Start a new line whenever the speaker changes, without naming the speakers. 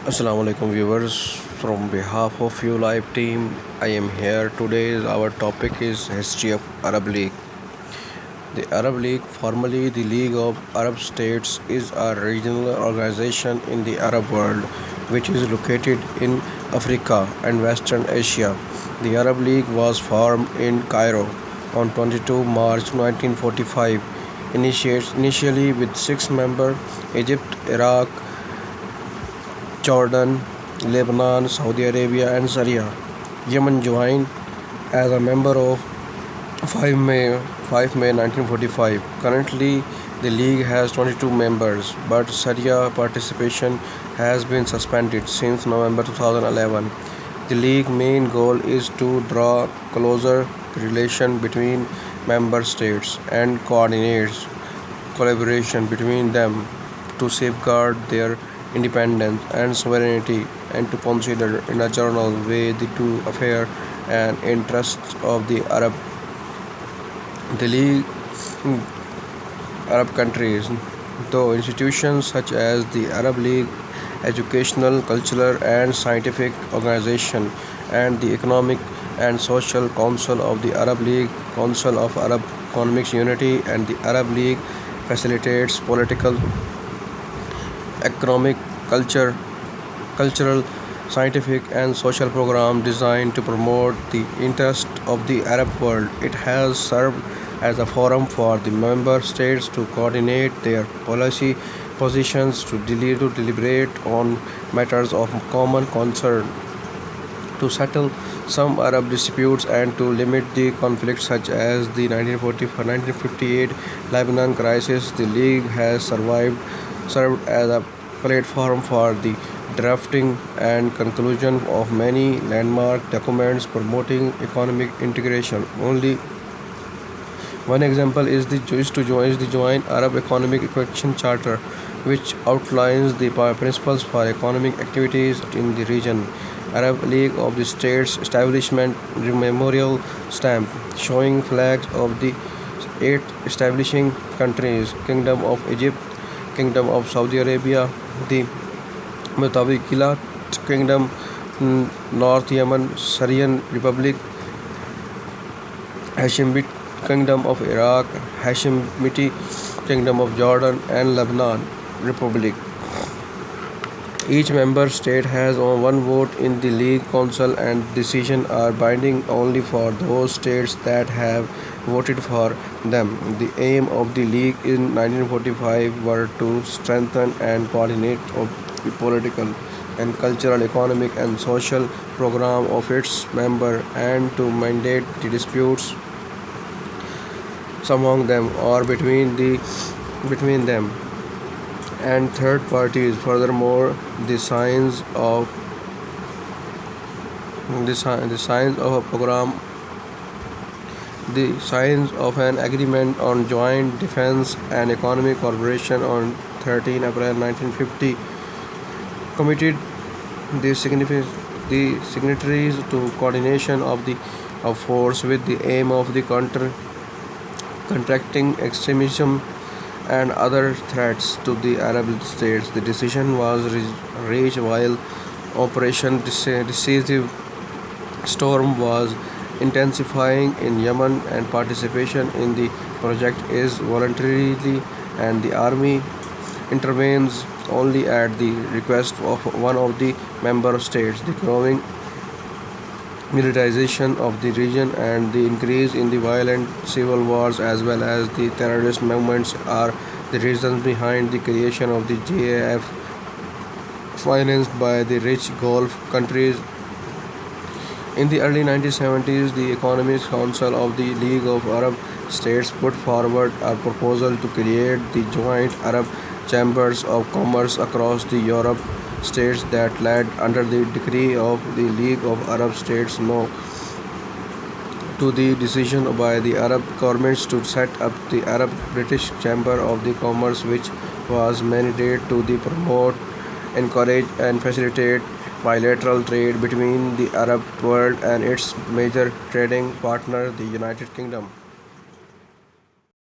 Assalamu alaikum viewers, from behalf of you live team I am here today. Our topic is history of Arab League. The Arab League, formerly the League of Arab States, is a regional organization in the Arab world which is located in Africa and Western Asia. The Arab League was formed in Cairo on 22 March 1945, initially with 6 members: Egypt, Iraq, Jordan, Lebanon, Saudi Arabia, and Syria. Yemen joined as a member of 5 May 1945. Currently, the league has 22 members, but Syria participation has been suspended since November 2011. The league's main goal is to draw closer relation between member states and coordinate collaboration between them to safeguard their independence and sovereignty, and to consider in a general way the two affairs and interests of the League Arab countries. Though institutions such as the Arab League, Educational, Cultural and Scientific Organization, and the Economic and Social Council of the Arab League, Council of Arab Economic Unity, and the Arab League facilitates political, economic, cultural, scientific, and social programs designed to promote the interest of the Arab world. It has served as a forum for the member states to coordinate their policy positions, to deliberate on matters of common concern, to settle some Arab disputes, and to limit the conflicts such as the 1958 Lebanon crisis. The League has served as a platform for the drafting and conclusion of many landmark documents promoting economic integration. Only one example is the Joint Arab Economic Action Charter, which outlines the principles for economic activities in the region. Arab League of the States Establishment Memorial Stamp, showing flags of the 8 establishing countries: Kingdom of Egypt, Kingdom of Saudi Arabia, the Mutawakilat Kingdom, North Yemen, Syrian Republic, Hashemite Kingdom of Iraq, Hashemite Kingdom of Jordan, and Lebanon Republic. Each member state has one vote in the League Council, and decisions are binding only for those states that have voted for them. The aim of the League in 1945 were to strengthen and coordinate the political and cultural, economic, and social program of its members, and to mediate the disputes among them or between them and third parties. Furthermore, the signs of a program the signs of an agreement on joint defense and economic cooperation on 13 April 1950 committed the signatories to coordination of force with the aim of the contracting extremism and other threats to the Arab states. The decision was reached while Operation Decisive Storm was intensifying in Yemen, and participation in the project is voluntary, and the army intervenes only at the request of one of the member states. The growing militarization of the region and the increase in the violent civil wars as well as the terrorist movements are the reasons behind the creation of the JAF, financed by the rich Gulf countries. In the early 1970s, the Economic Council of the League of Arab States put forward a proposal to create the joint Arab chambers of commerce across the Arab states that led under the decree of the League of Arab States No. to the decision by the Arab governments to set up the Arab British Chamber of the Commerce, which was mandated to promote, encourage, and facilitate bilateral trade between the Arab world and its major trading partner, the United Kingdom.